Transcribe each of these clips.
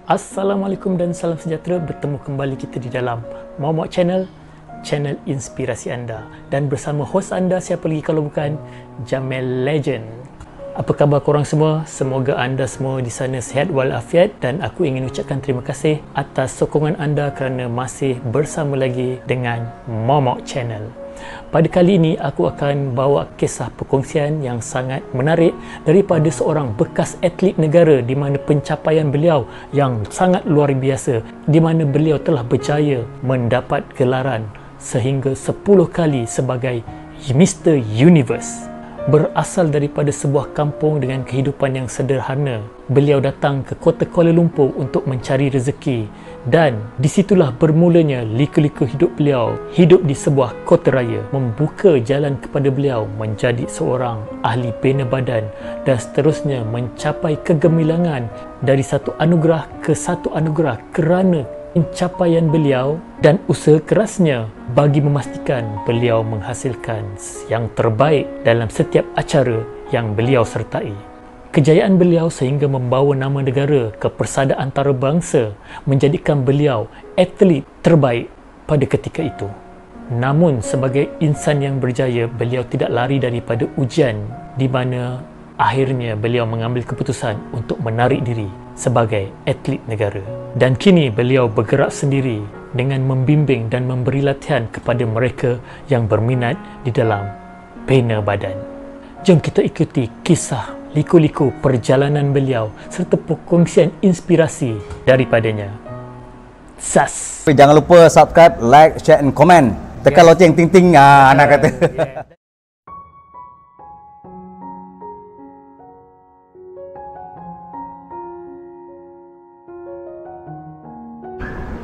Assalamualaikum dan salam sejahtera. Bertemu kembali kita di dalam Momok Channel, channel inspirasi anda. Dan bersama hos anda, siapa lagi kalau bukan Jamel Legend. Apa khabar korang semua? Semoga anda semua di sana sihat walafiat. Dan aku ingin ucapkan terima kasih atas sokongan anda kerana masih bersama lagi dengan Momok Channel. Pada kali ini aku akan bawa kisah perkongsian yang sangat menarik daripada seorang bekas atlet negara di mana pencapaian beliau yang sangat luar biasa, di mana beliau telah berjaya mendapat gelaran sehingga 10 kali sebagai Mr. Universe. Berasal daripada sebuah kampung dengan kehidupan yang sederhana, beliau datang ke kota Kuala Lumpur untuk mencari rezeki, dan disitulah bermulanya liku-liku hidup beliau. Hidup di sebuah kota raya membuka jalan kepada beliau menjadi seorang ahli bina badan dan seterusnya mencapai kegemilangan dari satu anugerah ke satu anugerah kerana pencapaian beliau dan usaha kerasnya bagi memastikan beliau menghasilkan yang terbaik dalam setiap acara yang beliau sertai. Kejayaan beliau sehingga membawa nama negara ke persada antarabangsa menjadikan beliau atlet terbaik pada ketika itu. Namun sebagai insan yang berjaya, beliau tidak lari daripada ujian di mana akhirnya beliau mengambil keputusan untuk menarik diri sebagai atlet negara. Dan kini beliau bergerak sendiri dengan membimbing dan memberi latihan kepada mereka yang berminat di dalam bina badan. Jom kita ikuti kisah liku-liku perjalanan beliau serta perkongsian inspirasi daripadanya. Sas! Jangan lupa subscribe, like, share and comment. Tekan loceng ting-ting, anak kata.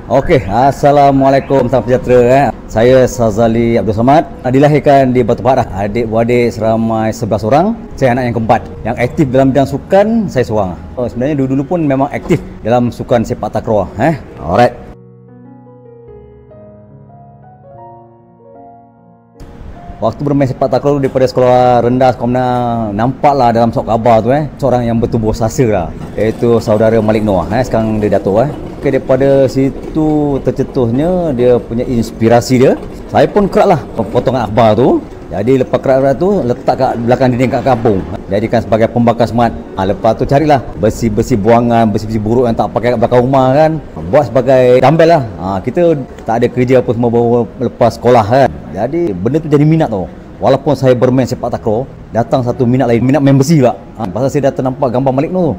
Okey, Assalamualaikum, salam sejahtera. Saya Sazali Abdul Samad, dilahirkan di Batu Pahat. Adik-beradik seramai 11 orang. Saya anak yang keempat. Yang aktif dalam bidang sukan, saya seorang. Sebenarnya dulu-dulu pun memang aktif dalam sukan sepak takraw. Alright. Waktu bermain sepak takraw daripada sekolah rendah, sekolah menengah, nampaklah dalam sok khabar tu seorang yang bertubuh sasa lah, iaitu saudara Malik Noah. Sekarang dia Datuk. Okay, daripada situ tercetusnya dia punya inspirasi dia. Saya pun keraklah potongan akhbar tu. Jadi lepas kerak tu letak kat belakang dinding kat kampung. Jadikan sebagai pembakar semat. Lepas tu carilah besi-besi buangan, besi-besi buruk yang tak pakai kat belakang rumah kan. Buat sebagai dumbbell lah. Kita tak ada kerja apa semua baru lepas sekolah kan. Jadi benda tu jadi minat tu. Walaupun saya bermain sepak takraw, datang satu minat lain, minat main besi pula. Pasal saya dah ternampak gambar Malik tu.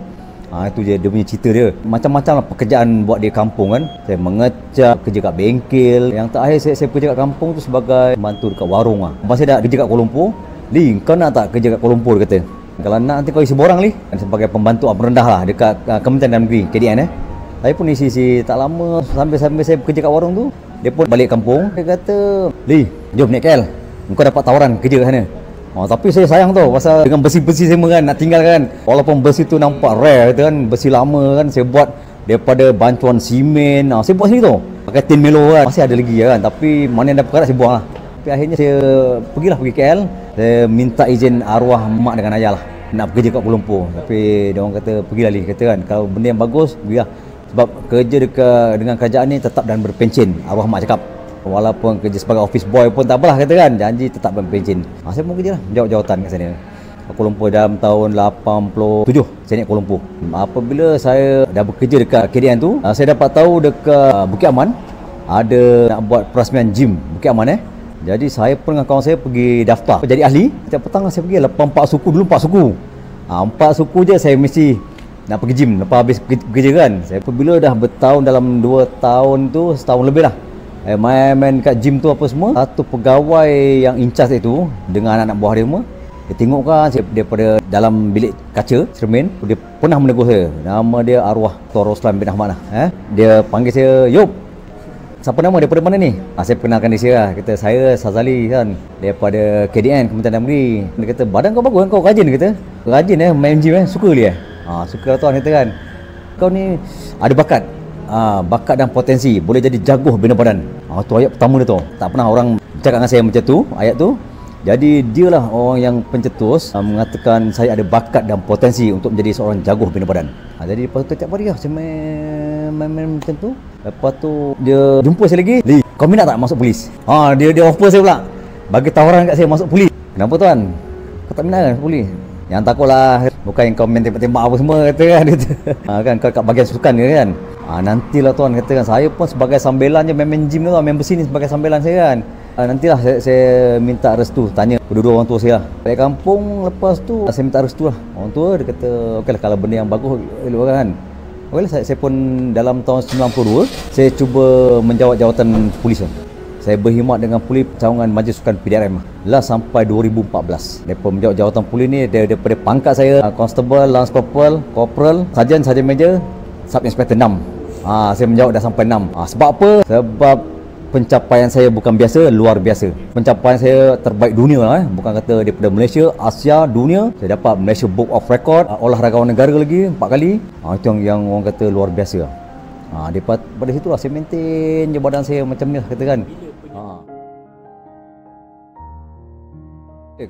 Itu je dia punya cerita dia. Macam-macam lah pekerjaan buat di kampung kan. Saya mengecap, kerja kat bengkel. Yang terakhir saya kerja kat kampung tu sebagai bantu dekat warung lah. Lepas saya dah kerja kat Kuala Lumpur, Li, kau nak tak kerja kat Kuala Lumpur, dia kata. Kalau nak nanti kau isi borang Li. Sebagai pembantu perendah lah dekat Kementerian Dalam Negeri, KDN Saya pun isi tak lama sambil saya bekerja kat warung tu. Dia pun balik kampung, dia kata, Li, jom naik KL. Kau dapat tawaran kerja kat sana. Tapi saya sayang tu pasal dengan besi-besi saya kan nak tinggal kan. Walaupun besi tu nampak rare kan, besi lama kan, saya buat daripada bantuan simen. Saya buat sini tu pakai tin melo kan. Masih ada lagi kan, tapi mana yang dah perkarat saya buang lah. Tapi akhirnya saya pergi KL. Saya minta izin arwah mak dengan ayah lah nak bekerja kat Kuala Lumpur. Tapi dia orang kata pergilah Li, kata kan kalau benda yang bagus pergilah. Sebab kerja dengan kerajaan ni tetap dan berpencen, arwah mak cakap. Walaupun kerja sebagai office boy pun tak apalah, kata kan, janji tetap berpencen. Saya pun kerja lah, jawab jawatan kat sana Kuala Lumpur dalam tahun 87 saya naik Kuala Lumpur. Apabila saya dah bekerja dekat KDN tu, saya dapat tahu dekat Bukit Aman ada nak buat perasmian gym Bukit Aman Jadi saya pun dengan kawan saya pergi daftar jadi ahli. Setiap petang saya pergi lepas 4 suku, dulu 4 suku. 4 suku je saya mesti nak pergi gym lepas habis kerja kan. Saya apabila dah bertahun, dalam 2 tahun tu, setahun lebih lah main kat gym tu apa semua. Satu pegawai yang in charge itu dengan anak-anak buah dia semua, dia tengok kan saya daripada dalam bilik kaca cermin, dia pernah menegur saya. Nama dia arwah Tuan Roslan bin Ahmad lah. Dia panggil saya, Yop, siapa nama, daripada mana ni? Saya perkenalkan dia lah. Kata saya Sazali kan, daripada KDN, Kementerian Dalam Negeri. Dia kata badan kau bagus kan, kau rajin. Dia kata rajin main gym suka dia. Suka lah tuan, kata kan kau ni ada bakat. Bakat dan potensi, boleh jadi jagoh bina badan. Tu ayat pertama dia tu. Tak pernah orang cakap dengan saya macam tu, ayat tu. Jadi dialah orang yang pencetus mengatakan saya ada bakat dan potensi untuk menjadi seorang jago bina badan. Jadi lepas tu tiap hari lah saya main macam tu. Lepas tu dia jumpa saya lagi, "Li, kau minat tak masuk polis?" Dia offer saya pula, bagi tawaran kat saya masuk polis. "Kenapa tuan? Kau tak minat kan masuk polis?" "Yang takutlah, bukan yang kau main tembak-tembak apa semua," kata kan. Kan kau kat bahagian sukan dia kan. "Nantilah tuan," kata kan. "Saya pun sebagai sambilan je main gym tu, main besi ni sebagai sambilan saya kan. Nantilah saya minta restu, tanya kedua-dua orang tua saya lah. Balik kampung lepas tu saya minta restu lah. Orang tua dia kata, "Okeylah, kalau benda yang bagus elok kan." Okeylah, saya pun dalam tahun 92 saya cuba menjawat jawatan polis lah. Saya berkhidmat dengan polis cawangan Majlis Sukan PDRM lah sampai 2014. Depa menjawat jawatan polis ni daripada pangkat saya constable, lance corporal, corporal, sarjan major, sub inspector 6. Saya menjawat dah sampai 6. Sebab apa? Sebab pencapaian saya bukan biasa, luar biasa. Pencapaian saya terbaik dunia lah, bukan kata daripada Malaysia, Asia, dunia. Saya dapat Malaysia Book of Record, olahragawan negara lagi 4 kali. Itu yang orang kata luar biasa. Daripada situlah saya maintain je badan saya macam ni lah, kata kan.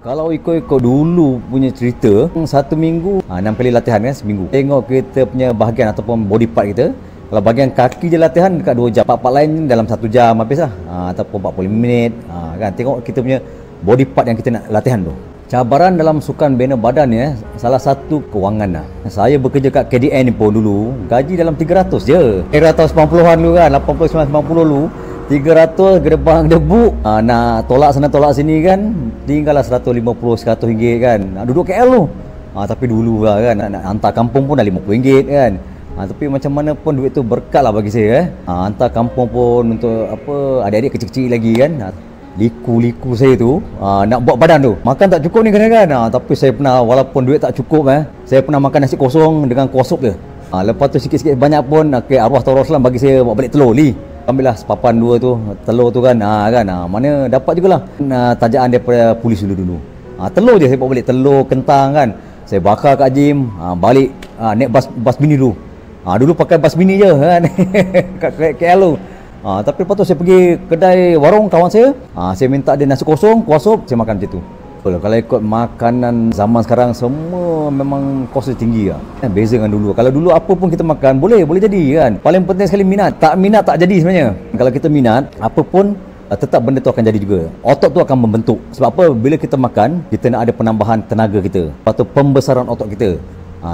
Kalau ikut dulu punya cerita, 1 minggu 6 kali latihan kan seminggu. Tengok kita punya bahagian ataupun body part kita. Kalau bahagian kaki je latihan dekat 2 jam, part lain dalam 1 jam habis lah, ataupun 45 minit. Kan tengok kita punya body part yang kita nak latihan tu. Cabaran dalam sukan bina badan ni salah satu kewangan lah. Saya bekerja kat KDN ni pun dulu gaji dalam 300 je. Era tahun 90-an dulu kan, 89 90 dulu. 300 gerbang debu, nak tolak sana tolak sini kan, tinggallah 150 100 ringgit kan. Duduk KL tu. Tapi dulu lah kan, nak hantar kampung pun dah 50 ringgit kan. Tapi macam mana pun duit tu berkat lah bagi saya. Hantar kampung pun untuk apa, adik-adik kecil-kecil lagi kan. Liku-liku saya tu nak buat badan tu, makan tak cukup ni kadang-kadang. Tapi saya pernah, walaupun duit tak cukup saya pernah makan nasi kosong dengan kuah sup je. Lepas tu sikit-sikit banyak pun arwah Taurus Islam bagi saya bawa balik telur. "Li, ambillah sepapan 2 tu telur tu kan." Mana dapat jugalah tajaan daripada polis dulu. Telur je saya bawa balik, telur kentang kan. Saya bakar kat gym, balik naik bas mini dulu. Dulu pakai bas mini je kan. Kat KL tu. Tapi lepas tu saya pergi kedai warung kawan saya. Saya minta dia nasi kosong, kuah sup, saya makan macam tu. Kalau ikut makanan zaman sekarang, semua memang kos tinggi lah. Beza dengan dulu. Kalau dulu apa pun kita makan, boleh jadi kan. Paling penting sekali minat. Tak minat tak jadi sebenarnya. Kalau kita minat, apa pun tetap benda tu akan jadi juga. Otot tu akan membentuk. Sebab apa? Bila kita makan, kita nak ada penambahan tenaga kita. Lepas tu pembesaran otot kita.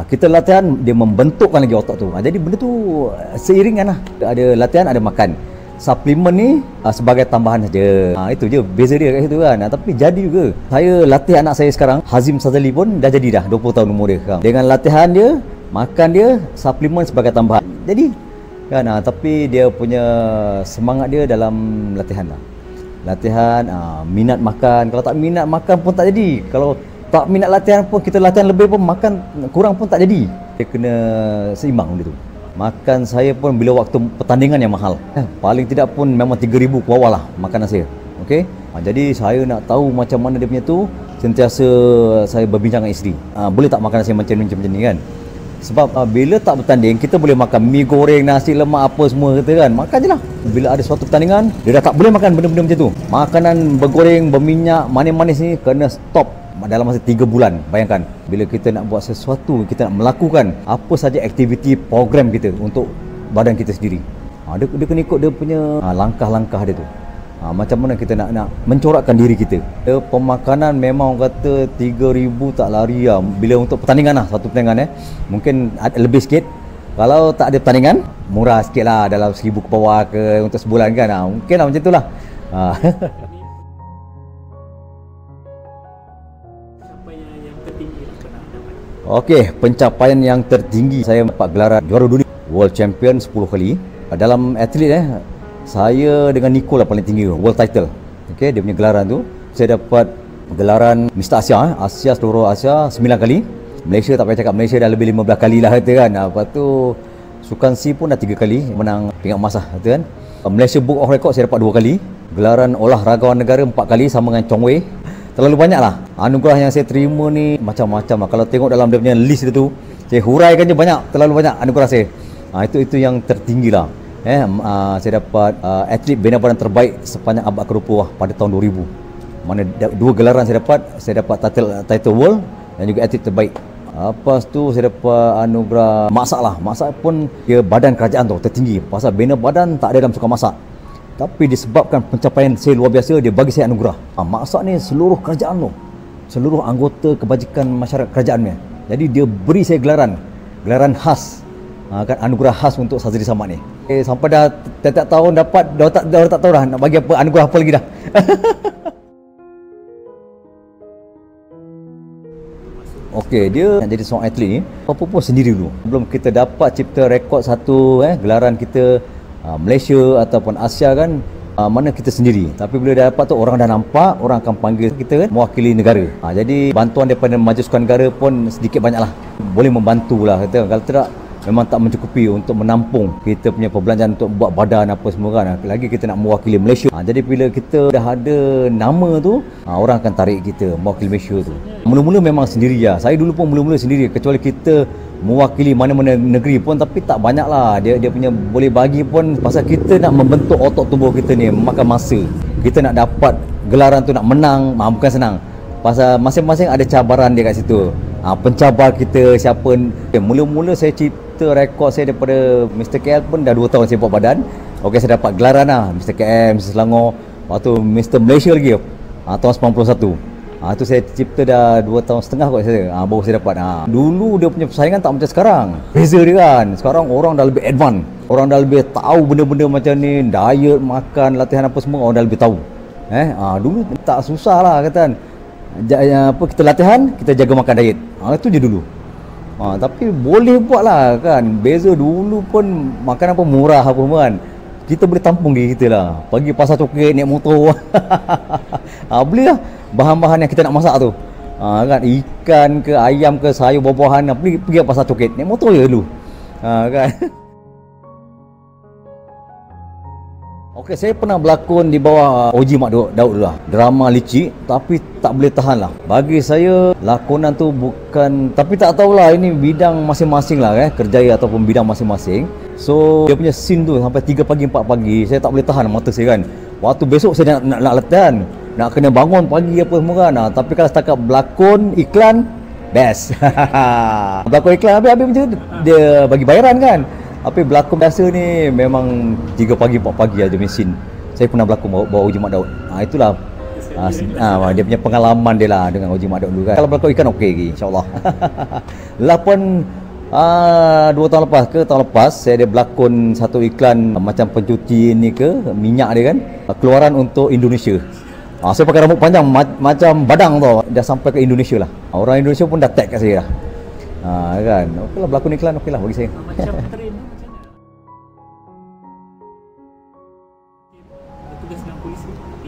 Kita latihan, dia membentukkan lagi otot tu. Jadi benda tu seiringan lah. Ada latihan, ada makan. Suplemen ni sebagai tambahan saja. Itu je beza dia kat situ kan. Tapi jadi juga. Saya latih anak saya sekarang, Hazim Sazali pun dah jadi dah 20 tahun umur dia sekarang. Dengan latihan dia, makan dia, suplemen sebagai tambahan. Jadi kan, tapi dia punya semangat dia dalam latihan lah. Latihan, minat makan. Kalau tak minat makan pun tak jadi. Kalau tak minat latihan pun, kita latihan lebih pun, makan kurang pun tak jadi. Dia kena seimbang benda tu. Makan saya pun bila waktu pertandingan yang mahal. Paling tidak pun memang 3,000 ke bawah lah makanan saya. Okey. Jadi saya nak tahu macam mana dia punya tu, sentiasa saya berbincang dengan isteri. Boleh tak makanan saya macam ni kan? Sebab bila tak bertanding, kita boleh makan mi goreng, nasi lemak apa semua kata kan. Makan je lah. Bila ada suatu pertandingan, dia dah tak boleh makan benda-benda macam tu. Makanan bergoreng, berminyak, manis-manis ni kena stop dalam masa 3 bulan. Bayangkan, bila kita nak buat sesuatu, kita nak melakukan apa saja aktiviti program kita untuk badan kita sendiri, dia kena ikut dia punya langkah-langkah dia tu. Macam mana kita nak mencorakkan diri kita. Pemakanan memang kata 3,000 tak lari lah. Bila untuk pertandingan lah, satu pertandingan mungkin lebih sikit. Kalau tak ada pertandingan, murah sikit lah, dalam 1,000 ke bawah ke untuk sebulan kan. Mungkin lah macam tu lah. Okey, pencapaian yang tertinggi saya dapat gelaran juara dunia, World Champion 10 kali. Dalam atlet saya dengan Nicole lah paling tinggi world title. Okey, dia punya gelaran tu. Saya dapat gelaran Mr. Asia, Asia seluruh Asia 9 kali. Malaysia tak payah cakap, Malaysia dah lebih 15 kali lah kata kan. Lepas tu Sukan C pun dah 3 kali menang pingat emas lah kata kan. Malaysia Book of Record saya dapat 2 kali. Gelaran olahragawan negara 4 kali sama dengan Chong Wei. Terlalu banyak lah anugerah yang saya terima ni, macam-macam lah. Kalau tengok dalam dia punya list dia tu, saya huraikan je banyak, terlalu banyak anugerah saya. Itu yang tertinggi lah. Saya dapat atlet bina badan terbaik sepanjang abad ke-20 pada tahun 2000. Mana dua gelaran saya dapat title world dan juga atlet terbaik. Lepas tu saya dapat anugerah masak lah. Masak pun dia badan kerajaan tu tertinggi. Pasal bina badan tak ada dalam sukan masak. Tapi disebabkan pencapaian saya luar biasa, dia bagi saya anugerah. Masak ni seluruh kerajaan tu, seluruh anggota kebajikan masyarakat kerajaannya. Jadi dia beri saya gelaran khas, kan, anugerah khas untuk Sazli Samad ni. Sampai dah tiap tahun dapat, dah tak tahu dah nak bagi apa, anugerah apa lagi dah. Okey, dia nak jadi seorang atlet ni apa pun sendiri dulu. Sebelum kita dapat cipta rekod satu gelaran kita Malaysia ataupun Asia kan, mana kita sendiri. Tapi bila dah dapat tu, orang dah nampak, orang akan panggil kita kan mewakili negara. Jadi bantuan daripada Majlis Sukan Negara pun sedikit banyaklah boleh membantulah kata. Kalau tidak memang tak mencukupi untuk menampung kita punya perbelanjaan untuk buat badan apa semua kan. Lagi kita nak mewakili Malaysia. Jadi bila kita dah ada nama tu, orang akan tarik kita mewakili Malaysia tu. Mula-mula memang sendiri lah. Saya dulu pun mula-mula sendiri, kecuali kita mewakili mana-mana negeri pun, tapi tak banyak lah dia punya boleh bagi pun. Pasal kita nak membentuk otot tubuh kita ni makan masa. Kita nak dapat gelaran tu, nak menang, bukan senang. Pasal masing-masing ada cabaran dia kat situ. Pencabar kita siapa. Mula-mula saya cipta rekod saya daripada Mr. KL pun dah 2 tahun saya buat badan. Okey, saya dapat gelaran lah, Mr. KL, Mr. Selangor. Lepas tu Mr. Malaysia lagi tahun 91. Tu saya cipta dah 2 tahun setengah kot saya. Baru saya dapat. Dulu dia punya persaingan tak macam sekarang. Beza dia kan. Sekarang orang dah lebih advance. Orang dah lebih tahu benda-benda macam ni, diet, makan, latihan apa semua orang dah lebih tahu. Dulu tak susah lah kata. Kita latihan, kita jaga makan diet. Itu je dulu. Tapi boleh buat lah kan. Beza dulu pun makan apa murah apa semua kan. Kita boleh tampung diri kita lah. Pergi pasar coket, naik motor. Boleh lah. Bahan-bahan yang kita nak masak tu. Kan, ikan ke, ayam ke, sayur, buah-buahan. Pergi pasar coket, naik motor je dulu. Kan. Okey, saya pernah berlakon di bawah Oji Mak Daud dulu lah. Drama licik tapi tak boleh tahan lah. Bagi saya lakonan tu bukan, tapi tak tahulah ini bidang masing-masing lah kerjaya ataupun bidang masing-masing. So dia punya scene tu sampai 3 pagi 4 pagi saya tak boleh tahan mata saya kan. Waktu besok saya nak latihan, nak kena bangun pagi apa semua kan. Tapi kalau setakat berlakon iklan, best. Berlakon iklan habis macam dia bagi bayaran kan. Tapi berlakon biasa ni memang 3 pagi 4 pagi aja mesin. Saya pernah berlakon bawa Oji Mak Daud. Itulah dia punya pengalaman dia lah dengan Oji Mak Daud dulu kan. Kalau berlakon ikan okey lagi insya-Allah. Lapan 2 tahun lepas ke tahun lepas saya ada berlakon satu iklan macam pencuci ni ke minyak dia kan, keluaran untuk Indonesia. Saya pakai rambut panjang macam badang tau. Dah sampai ke Indonesia lah. Orang Indonesia pun dah tag kat saya lah. Kan. Okeylah berlakon iklan okeylah bagi saya. Macam train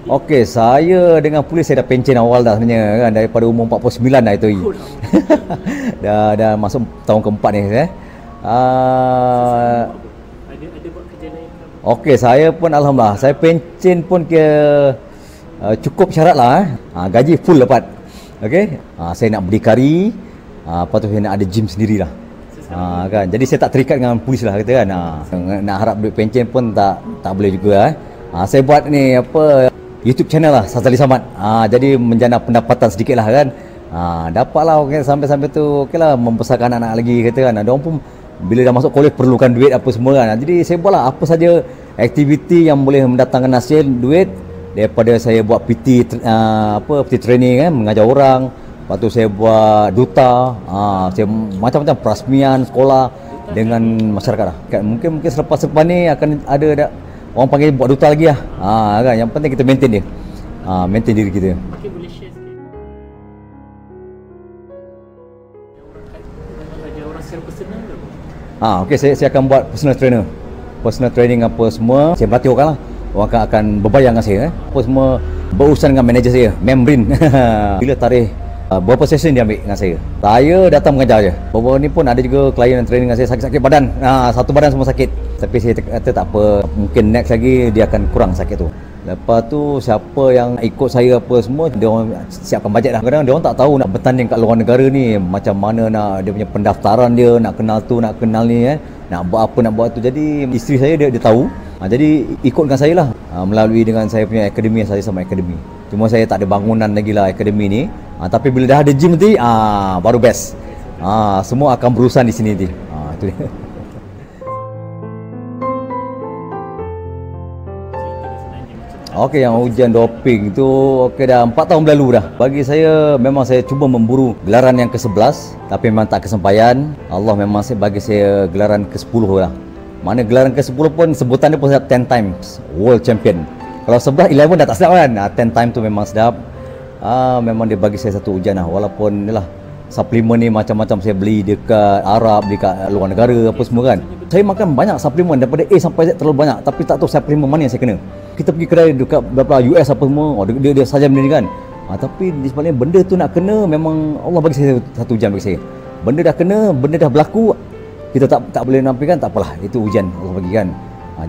Okey, saya dengan polis saya dah pencen awal dah sebenarnya kan, daripada umur 49 dah itu. dah masuk tahun keempat ni ada buat kerja lain. Okey, saya pun alhamdulillah, saya pencen pun cukup syarat lah gaji full dapat. Okey, saya nak berdikari, lepas tu saya nak ada gym sendirilah. Kan. Jadi saya tak terikat dengan polis lah kata kan. Nak harap duit pencen pun tak boleh juga. Saya buat ni YouTube channel lah, Sazli Samad. Jadi menjana pendapatan sedikit lah kan. Dapatlah sampai tu okeylah membesarkan anak-anak lagi kata kan. Diorang pun bila dah masuk kolej perlukan duit apa semua kan. Jadi saya buatlah apa saja aktiviti yang boleh mendatangkan hasil duit. Daripada saya buat PT PT training kan, mengajar orang. Lepas tu saya buat duta, saya macam-macam perasmian sekolah dengan masyarakat lah. Mungkin selepas ni akan ada orang panggil buat duta lagi lah. Kan, yang penting kita maintain dia. Maintain diri kita. Mungkin boleh share sikit. Ada orang secara personal ke? Okey, saya akan buat personal trainer. Personal training apa semua. Saya berlatih orang lah. Orang akan berbayar dengan saya. Apa semua berurusan dengan manager saya, Membrin. Bila tarikh berapa session dia ambil dengan saya. Saya datang mengajar je. Baru ni pun ada juga klien yang training dengan saya sakit-sakit badan. Satu badan semua sakit. Tapi saya kata tak apa, mungkin next lagi dia akan kurang sakit tu. Lepas tu siapa yang ikut saya apa semua, dia orang siapkan bajet dah. Kadang-kadang dia orang tak tahu nak bertanding kat luar negara ni macam mana, nak dia punya pendaftaran dia, nak kenal tu, nak kenal ni nak buat apa, nak buat tu. Jadi isteri saya dia tahu. Jadi ikut dengan saya lah melalui dengan saya punya akademi, saya sama akademi. Cuma saya tak ada bangunan lagi lah akademi ni. Tapi bila dah ada gym nanti, baru best. Semua akan berurusan di sini nanti. Itu dia. Okey, yang ujian doping tu dah 4 tahun berlalu dah. Bagi saya memang saya cuba memburu gelaran yang ke-11 tapi memang tak kesampaian. Allah memang bagi saya gelaran ke-10 lah. Mana gelaran ke-10 pun sebutan dia pun sedap 10 times world champion. Kalau 11 dah tak sedap kan. 10 times tu memang sedap. Memang dia bagi saya satu ujian lah. Walaupun yalah, suplemen ni macam-macam saya beli dekat Arab, dekat luar negara apa semua kan. Saya makan banyak suplemen daripada A sampai Z terlalu banyak, tapi tak tahu suplemen mana yang saya kena. Kita pergi kedai dekat beberapa US apa semua, dia saja benda ni kan. Tapi di sebenarnya benda tu nak kena memang Allah bagi saya satu ujian bagi saya. Benda dah kena, benda dah berlaku, kita tak boleh nafikan, tak apalah, itu ujian Allah bagi kan.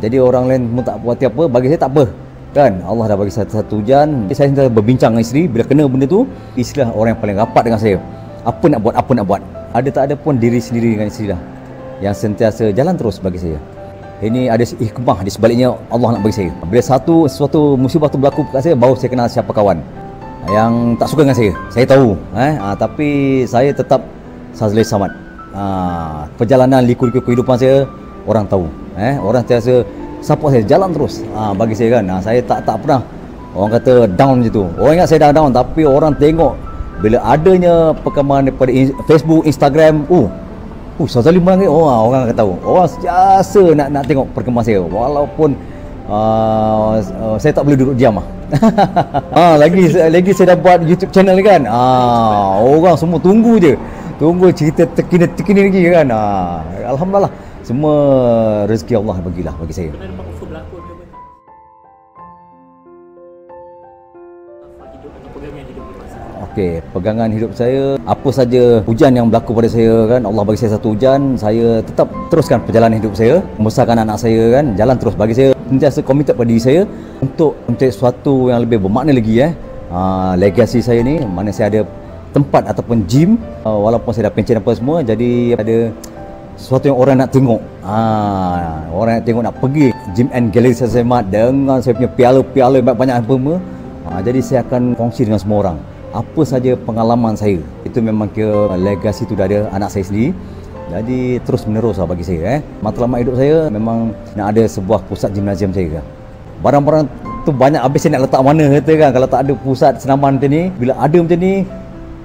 Jadi orang lain pun tak puas apa, bagi saya tak apa. Kan Allah dah bagi satu ujian. Saya sentiasa berbincang dengan isteri bila kena benda tu, istilah orang yang paling rapat dengan saya. Apa nak buat. Ada tak ada pun diri sendiri dengan isteri lah yang sentiasa jalan terus bagi saya. Ini ada hikmah di sebaliknya Allah nak bagi saya. Bila sesuatu musibah tu berlaku kat saya, baru saya kenal siapa kawan yang tak suka dengan saya. Saya tahu, tapi saya tetap Sazli Samad. Perjalanan liku-liku kehidupan saya orang tahu. Orang sentiasa support saya jalan terus. Bagi saya kan, saya tak pernah orang kata down je tu. Orang ingat saya dah down, tapi orang tengok bila adanya perkembangan daripada Facebook, Instagram, Sazali menang ke? Orang akan tahu. Orang sentiasa nak tengok perkembangan saya. Walaupun saya tak boleh duduk diam lah. Lagi saya dah buat YouTube channel ni kan. Orang semua tunggu je. Tunggu cerita terkini lagi kan. Alhamdulillah. Semua rezeki Allah bagilah bagi saya. Benar memang usul berlakon ke benda? Apa hidup atau pegangan hidup masa? Okey, pegangan hidup saya, apa saja ujian yang berlaku pada saya kan, Allah bagi saya satu ujian, saya tetap teruskan perjalanan hidup saya, membesarkan anak saya kan, jalan terus. Bagi saya sentiasa komited pada diri saya untuk mencari sesuatu yang lebih bermakna lagi legasi saya ni, mana saya ada tempat ataupun gym, walaupun saya dah pencen apa semua, jadi ada sesuatu yang orang nak tengok. Orang nak tengok, nak pergi gym and gallery saya semat dengan saya punya piala-piala banyak apa semua. Jadi saya akan kongsi dengan semua orang apa saja pengalaman saya. Itu memang kira legasi tu dah ada anak saya sendiri. Jadi terus menerus lah bagi saya. Matlamat hidup saya memang nak ada sebuah pusat gimnasium saya. Barang-barang tu banyak, habis saya nak letak mana kata kan. Kalau tak ada pusat senaman macam ni, bila ada macam ni,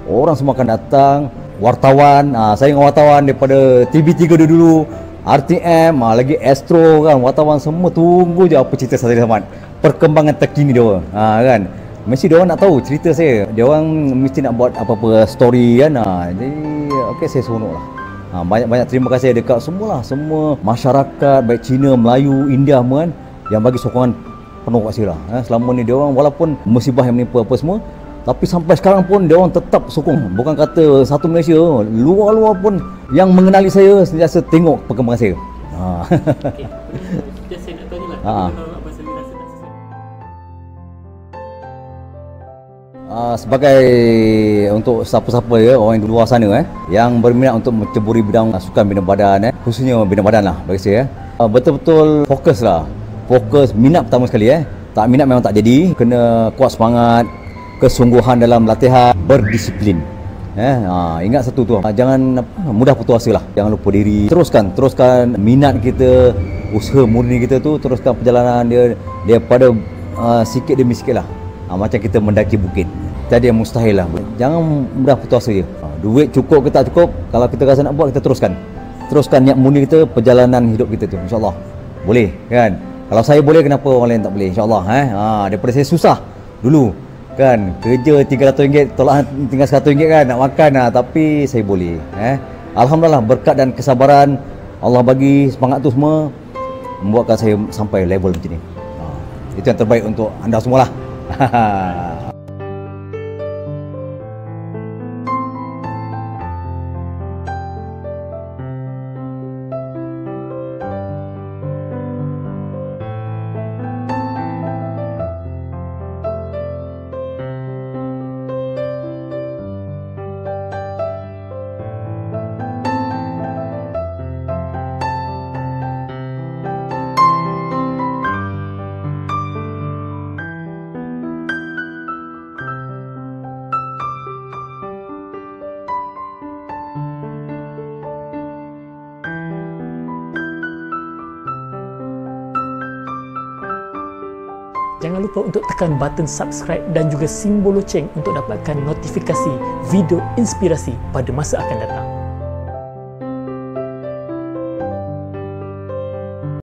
orang semua akan datang. Wartawan, saya dengan wartawan daripada TV3 dulu, RTM, lagi Astro kan, wartawan semua tunggu je apa cerita Sazali Samad, perkembangan terkini dia kan. Mesti dia orang nak tahu cerita saya. Dia orang mesti nak buat apa-apa story kan. Jadi okey, saya seronok lah. Banyak-banyak terima kasih dekat semua masyarakat baik Cina, Melayu, India semua kan, yang bagi sokongan penuh kat saya lah. Selama ni dia orang walaupun musibah yang menimpa apa semua, tapi sampai sekarang pun dia orang tetap sokong. Bukan kata satu Malaysia, luar-luar pun yang mengenali saya sentiasa tengok perkembangan saya. Okey, just saya nak tanya lah, Abang Sazali rasa dah sesuai? Sebagai untuk siapa-siapa orang yang di luar sana yang berminat untuk menceburi bidang sukan bina badan, khususnya bina badan lah bagi saya, betul-betul fokus lah. Fokus, minat pertama sekali tak minat memang tak jadi. Kena kuat semangat, kesungguhan dalam latihan, berdisiplin. Ingat satu tu, jangan mudah putus asa lah. Jangan lupa diri, teruskan minat kita, usaha murni kita tu, teruskan perjalanan dia daripada sikit demi sikit lah. Macam kita mendaki bukit, tiada yang mustahil lah. Jangan mudah putus asa je. Duit cukup ke tak cukup, kalau kita rasa nak buat, kita teruskan niat murni kita, perjalanan hidup kita tu, insyaAllah boleh kan. Kalau saya boleh, kenapa orang lain tak boleh? InsyaAllah daripada saya susah dulu kan, kerja RM300 tolak tinggal RM100 kan nak makan tapi saya boleh. Alhamdulillah, berkat dan kesabaran Allah bagi, semangat tu semua membuatkan saya sampai level macam ni. Itu yang terbaik untuk anda semualah. Jangan lupa untuk tekan button subscribe dan juga simbol loceng untuk dapatkan notifikasi video inspirasi pada masa akan datang.